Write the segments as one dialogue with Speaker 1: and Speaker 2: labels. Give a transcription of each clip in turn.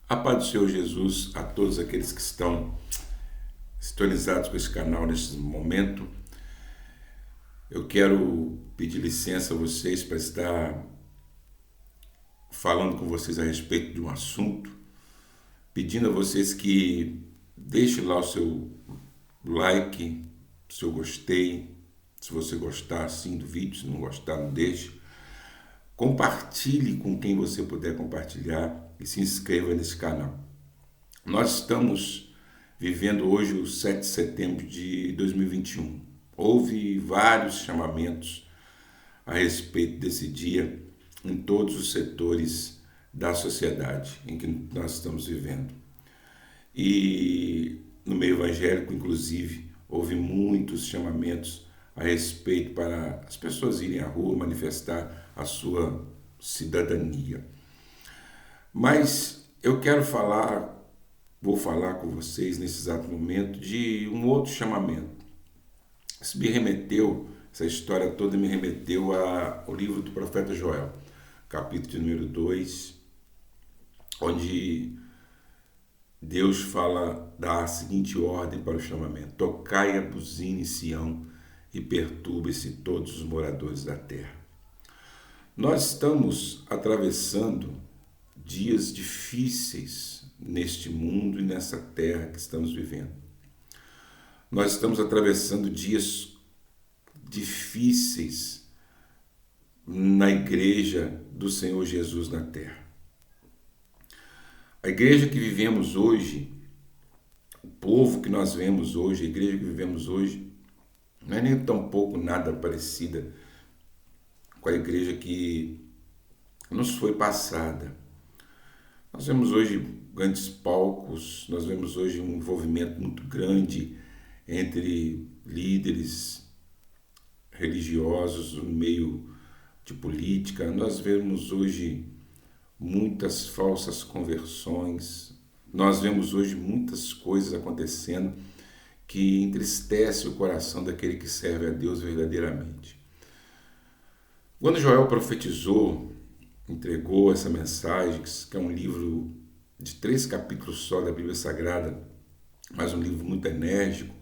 Speaker 1: A paz do Senhor Jesus a todos aqueles que estão sintonizados com esse canal neste momento. Eu quero pedir licença a vocês para estar falando com vocês a respeito de um assunto, pedindo a vocês que deixem lá o seu like, o seu gostei, se você gostar assim do vídeo, se não gostar, não deixe. Compartilhe com quem você puder compartilhar e se inscreva nesse canal. Nós estamos vivendo hoje o 7 de setembro de 2021. Houve vários chamamentos a respeito desse dia em todos os setores da sociedade em que nós estamos vivendo. E no meio evangélico, inclusive, houve muitos chamamentos a respeito para as pessoas irem à rua manifestar a sua cidadania. Mas eu vou falar com vocês nesse exato momento de um outro chamamento. Essa história toda me remeteu ao livro do profeta Joel, capítulo de número 2, onde Deus dá a seguinte ordem para o chamamento: tocai a buzina em Sião e perturbe-se todos os moradores da terra. Nós estamos atravessando dias difíceis neste mundo e nessa terra que estamos vivendo. Nós estamos atravessando dias difíceis na igreja do Senhor Jesus na terra. A igreja que vivemos hoje, o povo que nós vemos hoje, a igreja que vivemos hoje, não é nem tão pouco nada parecida com a igreja que nos foi passada. Nós vemos hoje grandes palcos, nós vemos hoje um envolvimento muito grande entre líderes religiosos no meio de política. Nós vemos hoje muitas falsas conversões, nós vemos hoje muitas coisas acontecendo que entristece o coração daquele que serve a Deus verdadeiramente. Quando Joel profetizou, entregou essa mensagem, que é um livro de 3 capítulos só da Bíblia Sagrada, mas um livro muito enérgico,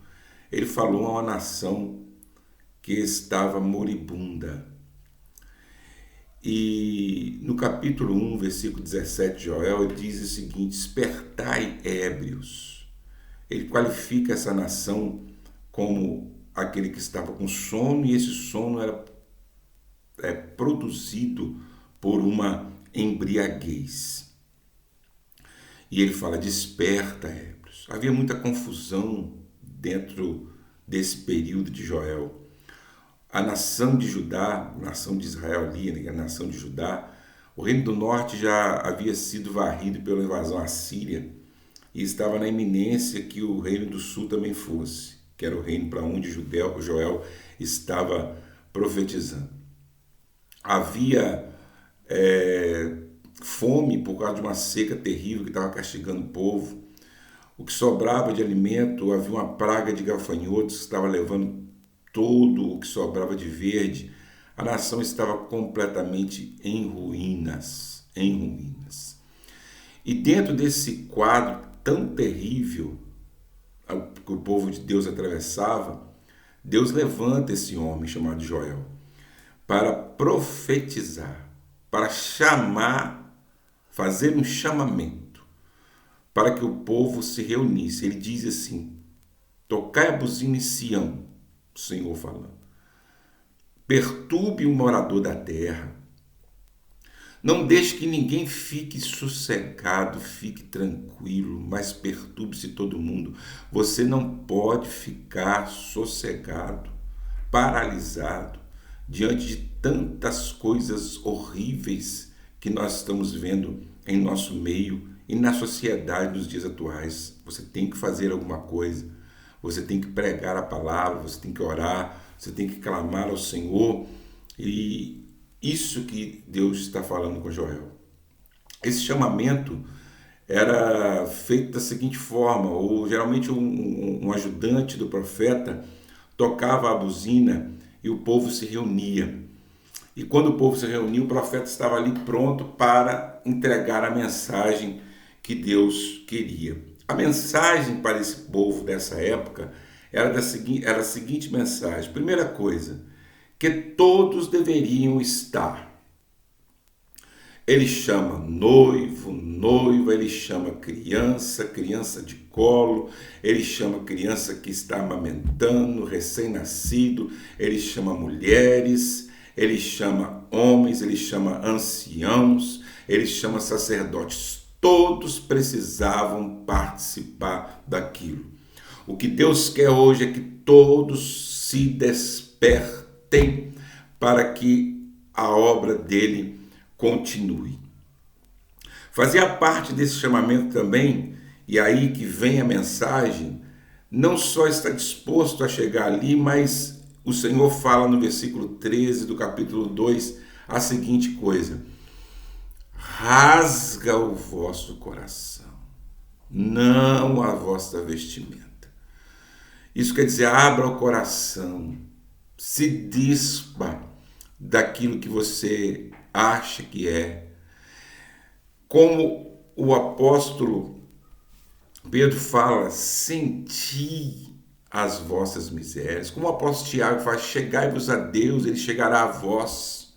Speaker 1: ele falou a uma nação que estava moribunda. E no capítulo 1, versículo 17 de Joel, ele diz o seguinte: despertai ébrios. Ele qualifica essa nação como aquele que estava com sono, e esse sono era produzido por uma embriaguez. E ele fala: desperta, ébrios. Havia muita confusão dentro desse período de Joel. A nação de Judá, a nação de Israel ali, a nação de Judá, o reino do norte já havia sido varrido pela invasão assíria e estava na iminência que o reino do sul também fosse, que era o reino para onde Joel estava profetizando. Havia fome por causa de uma seca terrível que estava castigando o povo. O que sobrava de alimento, havia uma praga de gafanhotos que estava levando todo o que sobrava de verde. A nação estava completamente em ruínas. E dentro desse quadro tão terrível que o povo de Deus atravessava, Deus levanta esse homem chamado Joel para profetizar, para fazer um chamamento, para que o povo se reunisse. Ele diz assim: tocai a buzina em Sião, o Senhor falando, perturbe o morador da terra, não deixe que ninguém fique sossegado, fique tranquilo, mas perturbe-se todo mundo. Você não pode ficar sossegado, paralisado, diante de tantas coisas horríveis que nós estamos vendo em nosso meio e na sociedade nos dias atuais. Você tem que fazer alguma coisa, você tem que pregar a palavra, você tem que orar, você tem que clamar ao Senhor. E isso que Deus está falando com Joel. Esse chamamento era feito da seguinte forma: ou geralmente um ajudante do profeta tocava a buzina e o povo se reunia. E quando o povo se reunia, o profeta estava ali pronto para entregar a mensagem que Deus queria. A mensagem para esse povo dessa época era a seguinte mensagem. Primeira coisa, que todos deveriam estar. Ele chama noivo, noiva, ele chama criança, criança de colo, ele chama criança que está amamentando, recém-nascido, ele chama mulheres, ele chama homens, ele chama anciãos, ele chama sacerdotes. Todos precisavam participar daquilo. O que Deus quer hoje é que todos se despertem para que a obra dele continue. Fazia parte desse chamamento também, e aí que vem a mensagem, não só está disposto a chegar ali, mas o Senhor fala no versículo 13 do capítulo 2 a seguinte coisa: rasga o vosso coração, não a vossa vestimenta. Isso quer dizer, abra o coração, se dispa daquilo que você acha que é. Como o apóstolo Pedro fala, senti as vossas misérias. Como o apóstolo Tiago fala, chegai-vos a Deus, ele chegará a vós.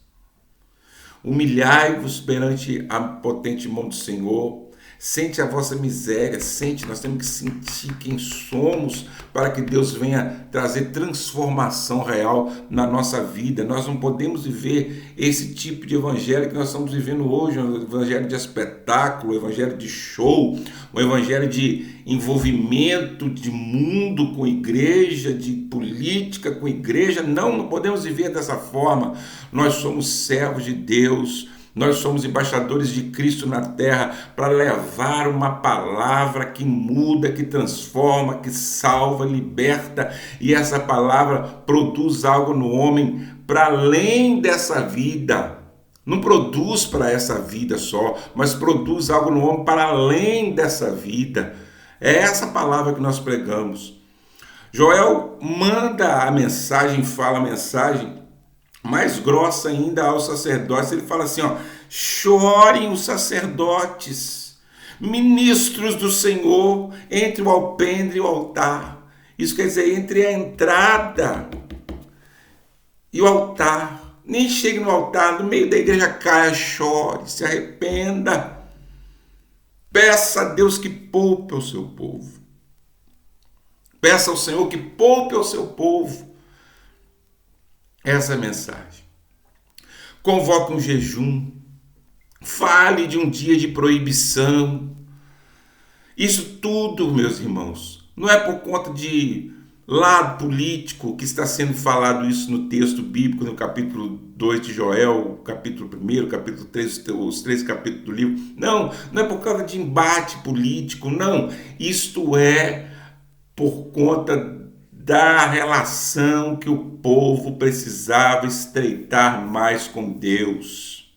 Speaker 1: Humilhai-vos perante a potente mão do Senhor. Sente a vossa miséria, nós temos que sentir quem somos para que Deus venha trazer transformação real na nossa vida. Nós não podemos viver esse tipo de evangelho que nós estamos vivendo hoje, um evangelho de espetáculo, um evangelho de show, um evangelho de envolvimento de mundo com igreja, de política com igreja. Não podemos viver dessa forma. Nós somos servos de Deus. Nós somos embaixadores de Cristo na terra para levar uma palavra que muda, que transforma, que salva, liberta, e essa palavra produz algo no homem para além dessa vida. Não produz para essa vida só, mas produz algo no homem para além dessa vida. É essa palavra que nós pregamos. Joel manda a mensagem, fala a mensagem mais grossa ainda aos sacerdotes. Ele fala assim, chorem os sacerdotes, ministros do Senhor, entre o alpendre e o altar. Isso quer dizer, entre a entrada e o altar. Nem chegue no altar, no meio da igreja caia, chore, se arrependa. Peça a Deus que poupe o seu povo. Peça ao Senhor que poupe o seu povo. Essa é a mensagem. Convoque um jejum. Fale de um dia de proibição. Isso tudo, meus irmãos, não é por conta de lado político que está sendo falado isso no texto bíblico, no capítulo 2 de Joel, capítulo 1, capítulo 3, os 3 capítulos do livro. Não é por causa de embate político, não. Isto é por conta da relação que o povo precisava estreitar mais com Deus.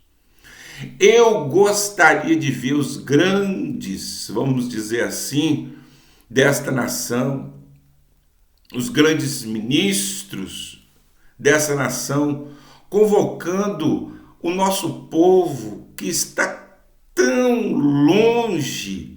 Speaker 1: Eu gostaria de ver os grandes, vamos dizer assim, desta nação, os grandes ministros dessa nação, convocando o nosso povo que está tão longe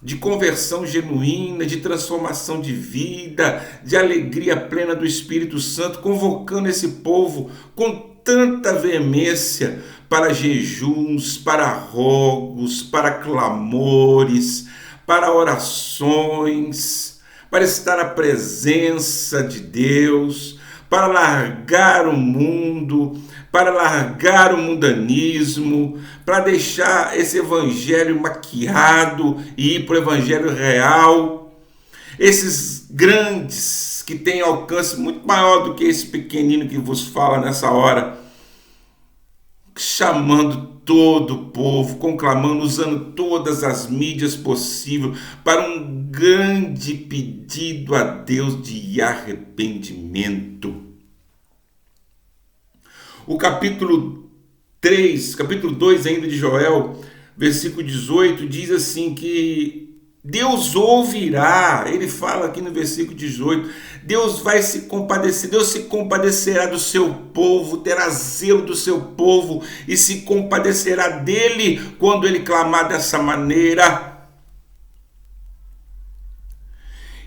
Speaker 1: de conversão genuína, de transformação de vida, de alegria plena do Espírito Santo, convocando esse povo com tanta veemência para jejuns, para rogos, para clamores, para orações, para estar na presença de Deus, para largar o mundo, para largar o mundanismo, para deixar esse evangelho maquiado e ir para o evangelho real. Esses grandes que têm alcance muito maior do que esse pequenino que vos fala nessa hora, chamando todo o povo, conclamando, usando todas as mídias possíveis para um grande pedido a Deus de arrependimento. O capítulo 2 ainda de Joel, versículo 18, diz assim que Deus ouvirá. Ele fala aqui no versículo 18, Deus vai se compadecer, Deus se compadecerá do seu povo, terá zelo do seu povo e se compadecerá dele quando ele clamar dessa maneira.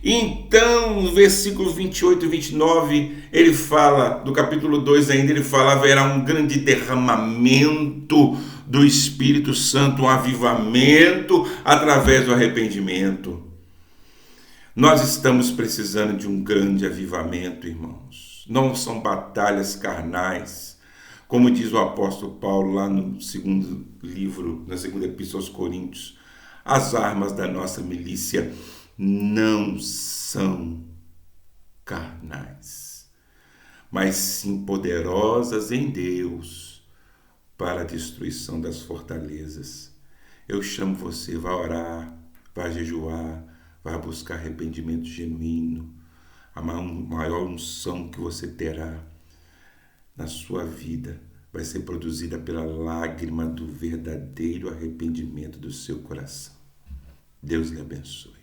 Speaker 1: Então, no versículo 28 e 29, ele fala, do capítulo 2 ainda, ele fala, haverá um grande derramamento do Espírito Santo, um avivamento através do arrependimento. Nós estamos precisando de um grande avivamento, irmãos. Não são batalhas carnais, como diz o apóstolo Paulo lá no segundo livro, na segunda epístola aos Coríntios. As armas da nossa milícia não são carnais, mas sim poderosas em Deus para a destruição das fortalezas. Eu chamo você, vai orar, vai jejuar, vai buscar arrependimento genuíno. A maior unção que você terá na sua vida vai ser produzida pela lágrima do verdadeiro arrependimento do seu coração. Deus lhe abençoe.